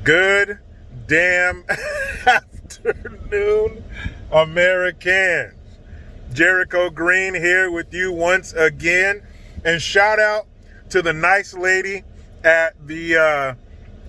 Good damn afternoon, Americans. Jericho Green here with you once again. And shout out to the nice lady at the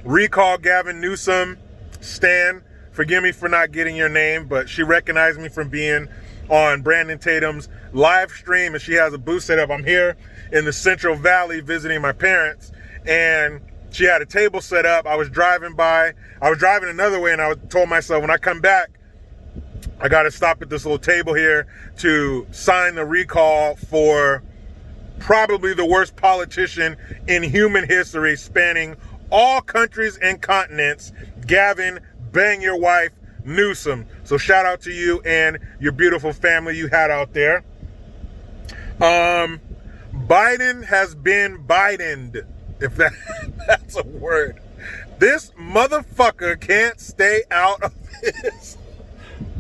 Recall Gavin Newsom stand. Forgive me for not getting your name, but she recognized me from being on Brandon Tatum's live stream, and she has a booth set up. I'm here in the Central Valley visiting my parents, and she had a table set up. I was driving another way, and I told myself, when I come back, I got to stop at this little table here to sign the recall for probably the worst politician in human history, spanning all countries and continents, Gavin Bang Your Wife Newsom. So shout out to you and your beautiful family you had out there. Biden has been Bidened, if that's a word. This motherfucker can't stay out of his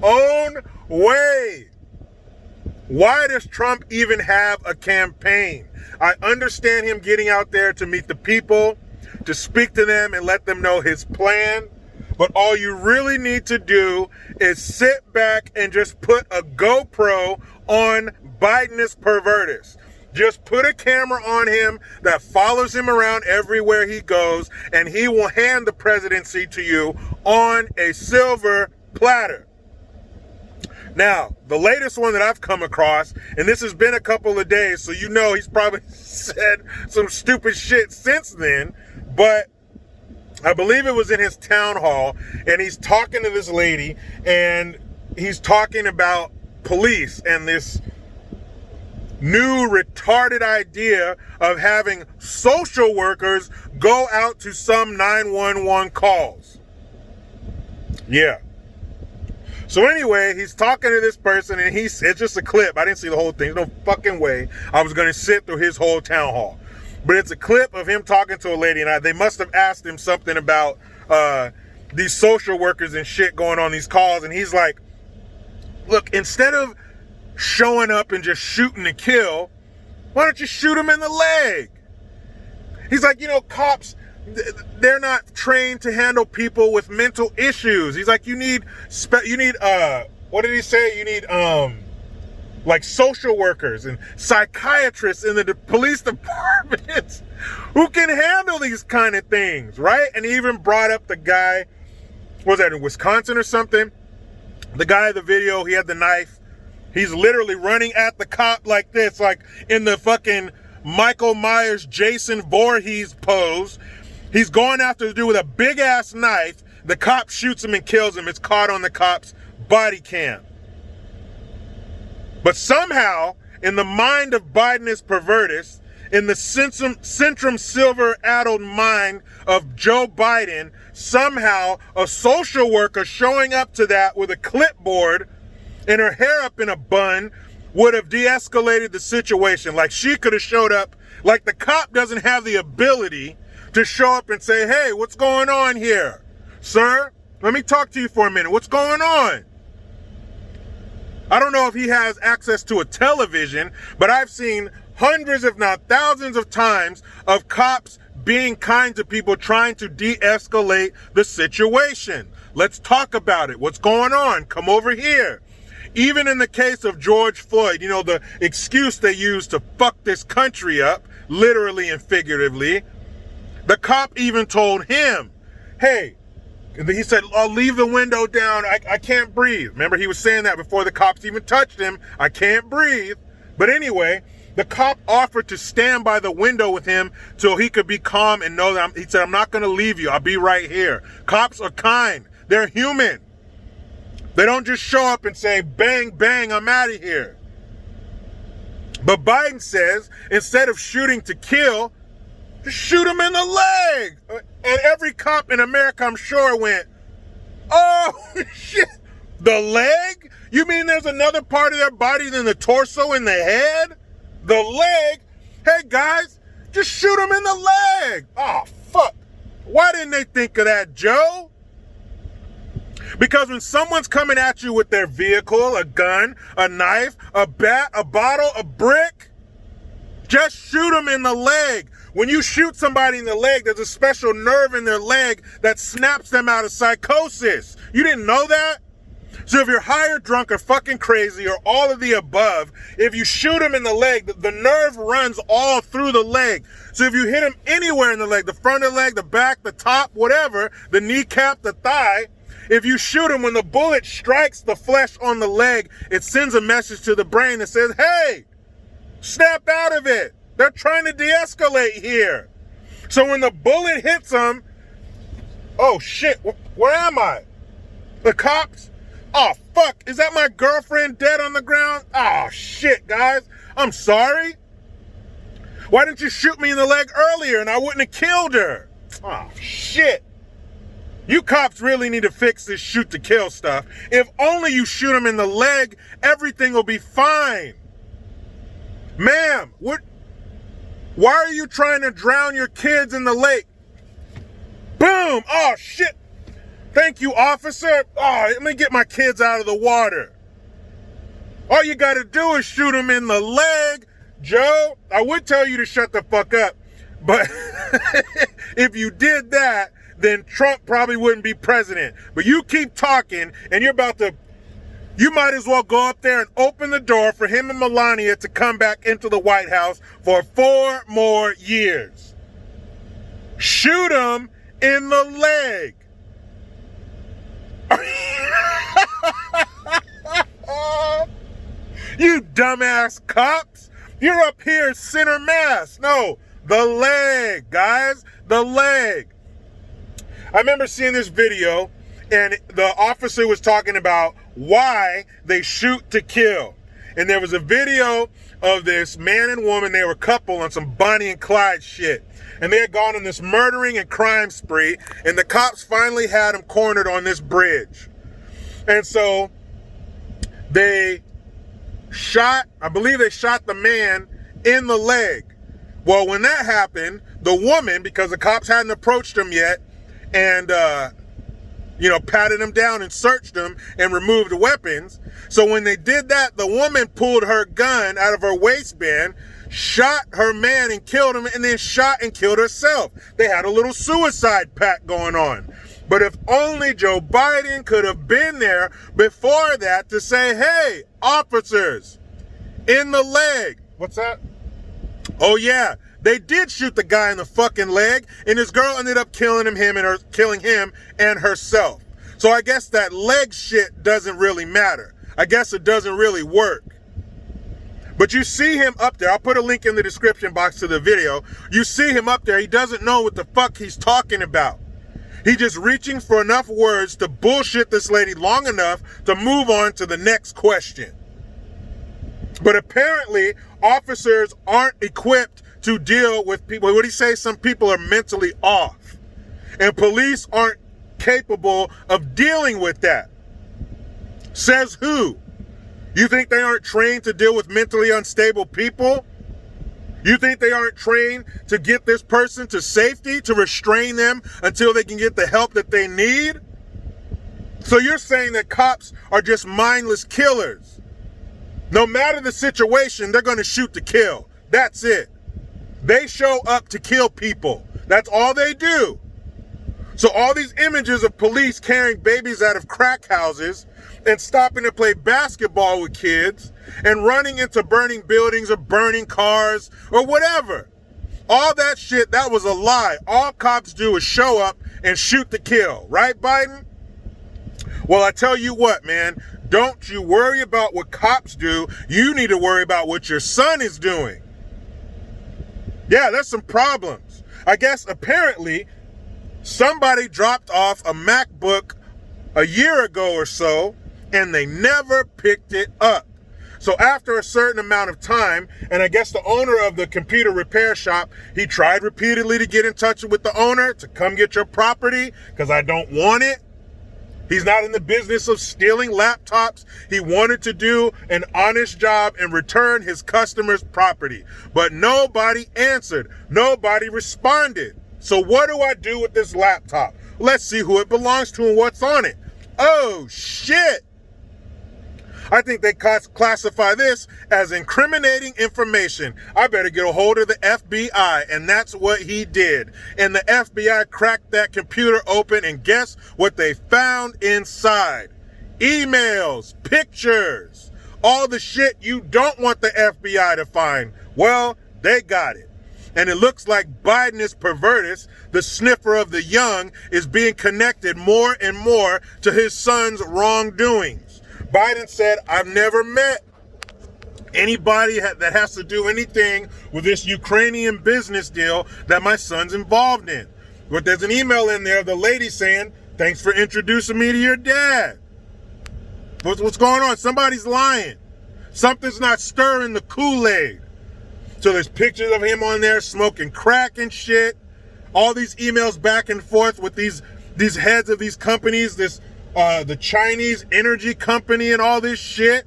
own way. Why does Trump even have a campaign? I understand him getting out there to meet the people, to speak to them and let them know his plan. But all you really need to do is sit back and just put a GoPro on Bidenus Pervertus. Just put a camera on him that follows him around everywhere he goes, and he will hand the presidency to you on a silver platter. Now, the latest one that I've come across, and this has been a couple of days, so you know he's probably said some stupid shit since then, but I believe it was in his town hall, and he's talking to this lady, and he's talking about police and this new retarded idea of having social workers go out to some 911 calls. Yeah. So anyway, he's talking to this person, and it's just a clip. I didn't see the whole thing. There's no fucking way I was going to sit through his whole town hall. But it's a clip of him talking to a lady, and they must have asked him something about these social workers and shit going on these calls. And he's like, look, instead of showing up and just shooting to kill, why don't you shoot him in the leg? He's like, cops, they're not trained to handle people with mental issues. He's like, you need what did he say? You need like social workers and psychiatrists in the police departments who can handle these kind of things, right? And he even brought up the guy, was that in Wisconsin or something? The guy in the video, he had the knife. He's literally running at the cop like this, like in the fucking Michael Myers, Jason Voorhees pose. He's going after the dude with a big ass knife. The cop shoots him and kills him. It's caught on the cop's body cam. But somehow, in the mind of Bidenus Pervertus, in the Centrum Silver-addled mind of Joe Biden, somehow a social worker showing up to that with a clipboard and her hair up in a bun would have de-escalated the situation. Like she could have showed up, like the cop doesn't have the ability to show up and say, hey, what's going on here? Sir, let me talk to you for a minute. What's going on? I don't know if he has access to a television, but I've seen hundreds, if not thousands of times of cops being kind to people trying to de-escalate the situation. Let's talk about it. What's going on? Come over here. Even in the case of George Floyd, the excuse they use to fuck this country up, literally and figuratively, the cop even told him, hey, he said, I'll leave the window down. I can't breathe. Remember, he was saying that before the cops even touched him. I can't breathe. But anyway, the cop offered to stand by the window with him till he could be calm and know that he said, I'm not going to leave you. I'll be right here. Cops are kind. They're human. They don't just show up and say, bang, bang, I'm out of here. But Biden says, instead of shooting to kill, just shoot him in the leg. And every cop in America, I'm sure, went, oh, shit, the leg? You mean there's another part of their body than the torso and the head? The leg? Hey, guys, just shoot him in the leg. Oh, fuck. Why didn't they think of that, Joe? Because when someone's coming at you with their vehicle, a gun, a knife, a bat, a bottle, a brick, Just shoot them in the leg. When you shoot somebody in the leg, there's a special nerve in their leg that snaps them out of psychosis. You didn't know that? So if you're high or drunk or fucking crazy or all of the above, if you shoot them in the leg, the nerve runs all through the leg. So if you hit them anywhere in the leg, the front of the leg, the back, the top, whatever, the kneecap, the thigh, if you shoot them, when the bullet strikes the flesh on the leg, it sends a message to the brain that says, hey, snap out of it. They're trying to de-escalate here. So when the bullet hits them, oh shit, where am I? The cops? Oh fuck, is that my girlfriend dead on the ground? Oh shit, guys, I'm sorry. Why didn't you shoot me in the leg earlier and I wouldn't have killed her? Oh shit. You cops really need to fix this shoot to kill stuff. If only you shoot them in the leg, everything will be fine. Ma'am, why are you trying to drown your kids in the lake? Boom! Oh shit! Thank you, officer. Oh, let me get my kids out of the water. All you gotta do is shoot them in the leg. Joe, I would tell you to shut the fuck up, but if you did that, then Trump probably wouldn't be president. But you keep talking and you might as well go up there and open the door for him and Melania to come back into the White House for 4 more years. Shoot him in the leg. You dumbass cops. You're up here center mass. No, the leg, guys. The leg. I remember seeing this video and the officer was talking about why they shoot to kill. And there was a video of this man and woman, they were a couple on some Bonnie and Clyde shit. And they had gone on this murdering and crime spree, and the cops finally had them cornered on this bridge. And so they I believe they shot the man in the leg. Well, when that happened, the woman, because the cops hadn't approached him yet, and patted him down and searched him and removed the weapons. So when they did that, the woman pulled her gun out of her waistband, shot her man and killed him, and then shot and killed herself. They had a little suicide pact going on. But if only Joe Biden could have been there before that to say, hey, officers, in the leg. What's that? Oh yeah, they did shoot the guy in the fucking leg, and his girl ended up killing him and herself. So I guess that leg shit doesn't really matter. I guess it doesn't really work. But you see him up there. I'll put a link in the description box to the video. You see him up there. He doesn't know what the fuck he's talking about. He's just reaching for enough words to bullshit this lady long enough to move on to the next question. But apparently, officers aren't equipped to deal with people. What do you say? Some people are mentally off. And police aren't capable of dealing with that. Says who? You think they aren't trained to deal with mentally unstable people? You think they aren't trained to get this person to safety, to restrain them until they can get the help that they need? So you're saying that cops are just mindless killers. No matter the situation, they're going to shoot to kill. That's it. They show up to kill people. That's all they do. So all these images of police carrying babies out of crack houses and stopping to play basketball with kids and running into burning buildings or burning cars or whatever. All that shit, that was a lie. All cops do is show up and shoot to kill. Right, Biden? Well, I tell you what, man. Don't you worry about what cops do. You need to worry about what your son is doing. Yeah, there's some problems. I guess apparently somebody dropped off a MacBook a year ago or so, and they never picked it up. So after a certain amount of time, and I guess the owner of the computer repair shop, he tried repeatedly to get in touch with the owner to come get your property because I don't want it. He's not in the business of stealing laptops. He wanted to do an honest job and return his customers' property. But nobody answered. Nobody responded. So what do I do with this laptop? Let's see who it belongs to and what's on it. Oh, shit. I think they classify this as incriminating information. I better get a hold of the FBI, and that's what he did. And the FBI cracked that computer open, and guess what they found inside? Emails, pictures, all the shit you don't want the FBI to find. Well, they got it. And it looks like Biden Pervertus, the sniffer of the young, is being connected more and more to his son's wrongdoings. Biden said, I've never met anybody that has to do anything with this Ukrainian business deal that my son's involved in. But there's an email in there of the lady saying, thanks for introducing me to your dad. What's going on? Somebody's lying. Something's not stirring the Kool-Aid. So there's pictures of him on there smoking crack and shit. All these emails back and forth with these heads of these companies, the Chinese energy company and all this shit.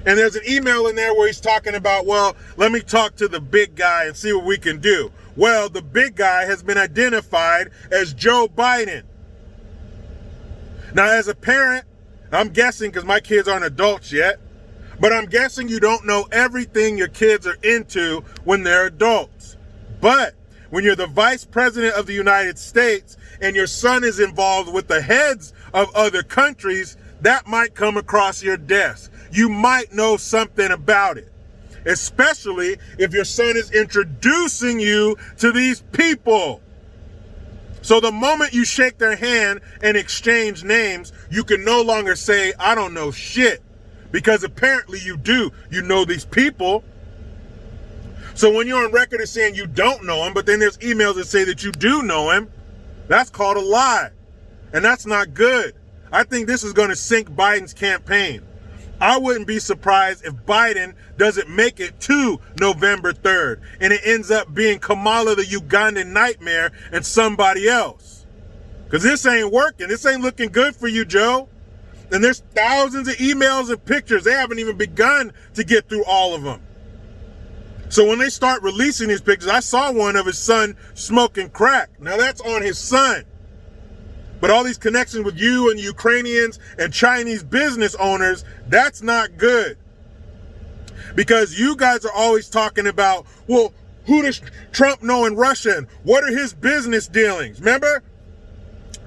And there's an email in there where he's talking about, well, let me talk to the big guy and see what we can do. Well, the big guy has been identified as Joe Biden. Now, as a parent, I'm guessing, because my kids aren't adults yet, but I'm guessing you don't know everything your kids are into when they're adults. But when you're the vice president of the United States and your son is involved with the heads of other countries, that might come across your desk. You might know something about it, especially if your son is introducing you to these people. So the moment you shake their hand and exchange names, you can no longer say, I don't know shit. Because apparently you do. You know these people. So when you're on record as saying you don't know him, but then there's emails that say that you do know him, that's called a lie. And that's not good. I think this is going to sink Biden's campaign. I wouldn't be surprised if Biden doesn't make it to November 3rd and it ends up being Kamala the Ugandan nightmare and somebody else. Because this ain't working. This ain't looking good for you, Joe. And there's thousands of emails and pictures. They haven't even begun to get through all of them. So when they start releasing these pictures, I saw one of his son smoking crack. Now that's on his son. But all these connections with you and Ukrainians and Chinese business owners, that's not good. Because you guys are always talking about, well, who does Trump know in Russia and what are his business dealings? Remember?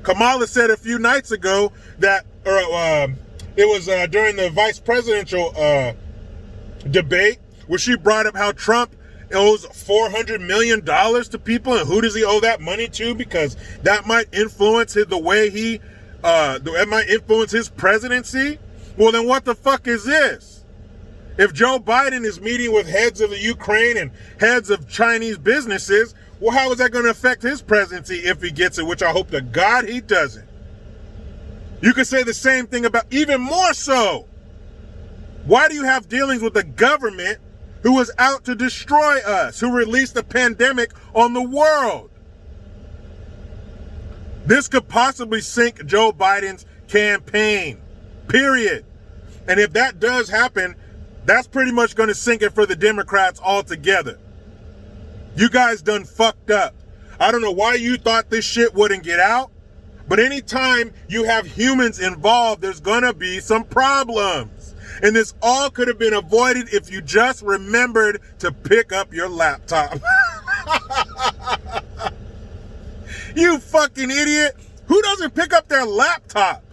Kamala said a few nights ago that it was during the vice presidential debate where she brought up how Trump owes $400 million to people, and who does he owe that money to? Because that might influence the way that might influence his presidency. Well, then what the fuck is this? If Joe Biden is meeting with heads of the Ukraine and heads of Chinese businesses, well, how is that going to affect his presidency if he gets it, which I hope to God he doesn't. You could say the same thing about, even more so, why do you have dealings with the government who was out to destroy us, who released a pandemic on the world? This could possibly sink Joe Biden's campaign, period. And if that does happen, that's pretty much going to sink it for the Democrats altogether. You guys done fucked up. I don't know why you thought this shit wouldn't get out, but anytime you have humans involved, there's going to be some problems. And this all could have been avoided if you just remembered to pick up your laptop. You fucking idiot. Who doesn't pick up their laptop?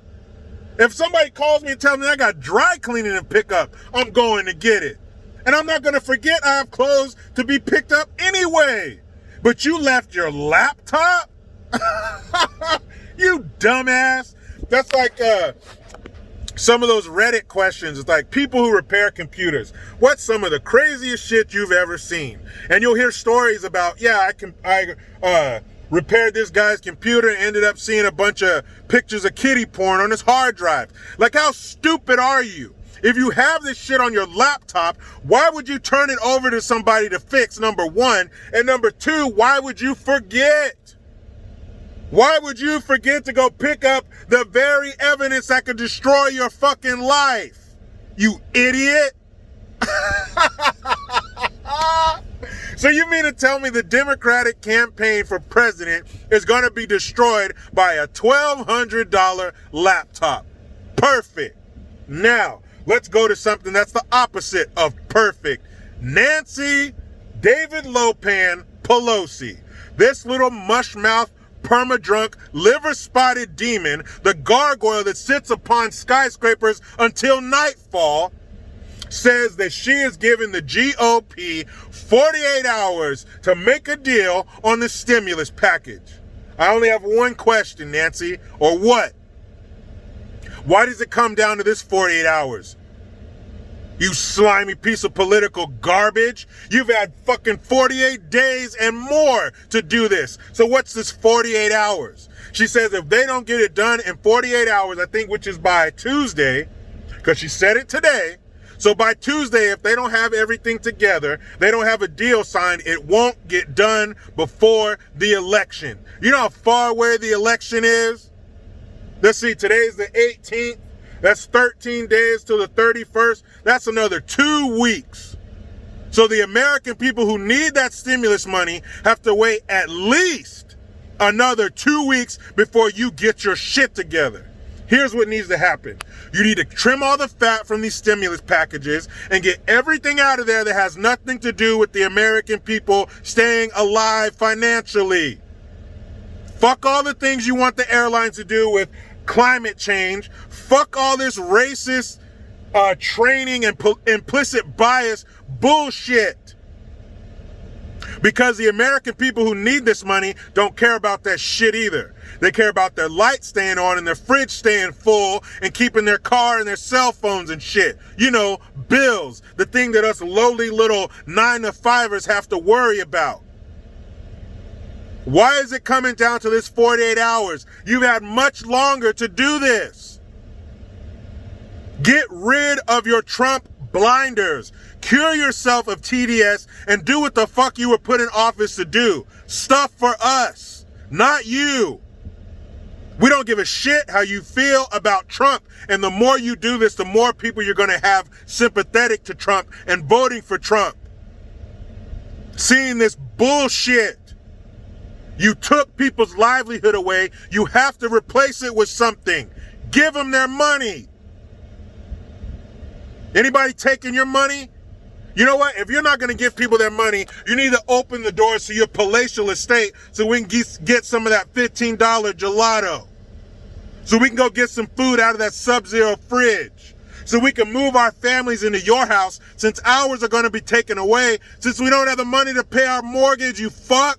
If somebody calls me and tells me I got dry cleaning to pick up, I'm going to get it. And I'm not going to forget I have clothes to be picked up anyway. But you left your laptop? You dumbass. That's like some of those Reddit questions. It's like people who repair computers. What's some of the craziest shit you've ever seen? And you'll hear stories about, yeah, I repaired this guy's computer and ended up seeing a bunch of pictures of kitty porn on his hard drive. Like, how stupid are you? If you have this shit on your laptop, why would you turn it over to somebody to fix, number one? And number two, why would you forget? Why would you forget to go pick up the very evidence that could destroy your fucking life? You idiot. So you mean to tell me the Democratic campaign for president is going to be destroyed by a $1,200 laptop? Perfect. Now, let's go to something that's the opposite of perfect. Nancy David LoPan Pelosi. This little mushmouth, perma-drunk, liver-spotted demon, the gargoyle that sits upon skyscrapers until nightfall, says that she is giving the GOP 48 hours to make a deal on the stimulus package. I only have one question, Nancy, or what? Why does it come down to this 48 hours? You slimy piece of political garbage. You've had fucking 48 days and more to do this. So what's this 48 hours? She says if they don't get it done in 48 hours, I think, which is by Tuesday, because she said it today. So by Tuesday, if they don't have everything together, they don't have a deal signed, it won't get done before the election. You know how far away the election is? Let's see, today's the 18th. That's 13 days till the 31st. That's another 2 weeks. So the American people who need that stimulus money have to wait at least another 2 weeks before you get your shit together. Here's what needs to happen. You need to trim all the fat from these stimulus packages and get everything out of there that has nothing to do with the American people staying alive financially. Fuck all the things you want the airlines to do with climate change. Fuck all this racist training and implicit bias bullshit. Because the American people who need this money don't care about that shit either. They care about their lights staying on and their fridge staying full and keeping their car and their cell phones and shit. You know, bills, the thing that us lowly little 9-to-5ers have to worry about. Why is it coming down to this 48 hours? You've had much longer to do this. Get rid of your Trump blinders. Cure yourself of TDS and do what the fuck you were put in office to do. Stuff for us, not you. We don't give a shit how you feel about Trump. And the more you do this, the more people you're going to have sympathetic to Trump and voting for Trump. Seeing this bullshit. You took people's livelihood away. You have to replace it with something. Give them their money. Anybody taking your money? You know what? If you're not going to give people their money, you need to open the doors to your palatial estate so we can get some of that $15 gelato. So we can go get some food out of that Sub-Zero fridge. So we can move our families into your house since ours are going to be taken away since we don't have the money to pay our mortgage, you fuck.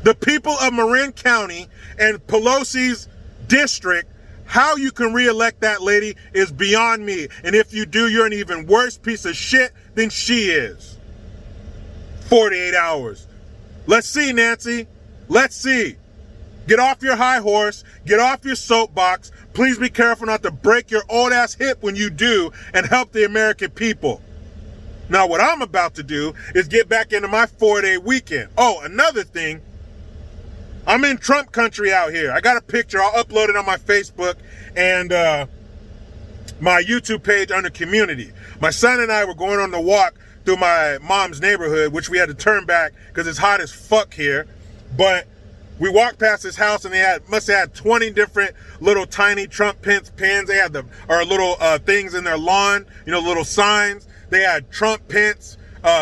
The people of Marin County and Pelosi's district, how you can reelect that lady is beyond me. And if you do, you're an even worse piece of shit than she is. 48 hours. Let's see, Nancy. Let's see. Get off your high horse. Get off your soapbox. Please be careful not to break your old ass hip when you do and help the American people. Now, what I'm about to do is get back into my 4-day weekend. Oh, another thing. I'm in Trump country out here. I got a picture. I'll upload it on my Facebook and my YouTube page under community. My son and I were going on the walk through my mom's neighborhood, which we had to turn back because it's hot as fuck here. But we walked past this house and they must have had 20 different little tiny Trump pins. They had little things in their lawn, you know, little signs. They had Trump pins.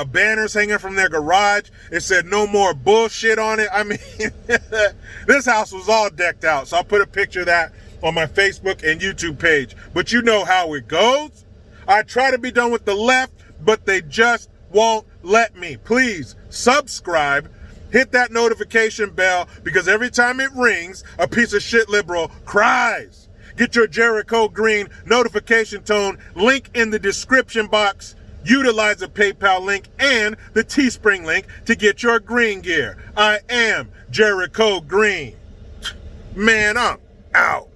Banners hanging from their garage. It said no more bullshit on it. I mean, this house was all decked out. So I'll put a picture of that on my Facebook and YouTube page. But you know how it goes. I try to be done with the left, but they just won't let me. Please subscribe. Hit that notification bell because every time it rings, a piece of shit liberal cries. Get your Jericho Green notification tone. Link in the description box. Utilize the PayPal link and the Teespring link to get your green gear. I am Jericho Green. Man, I'm out.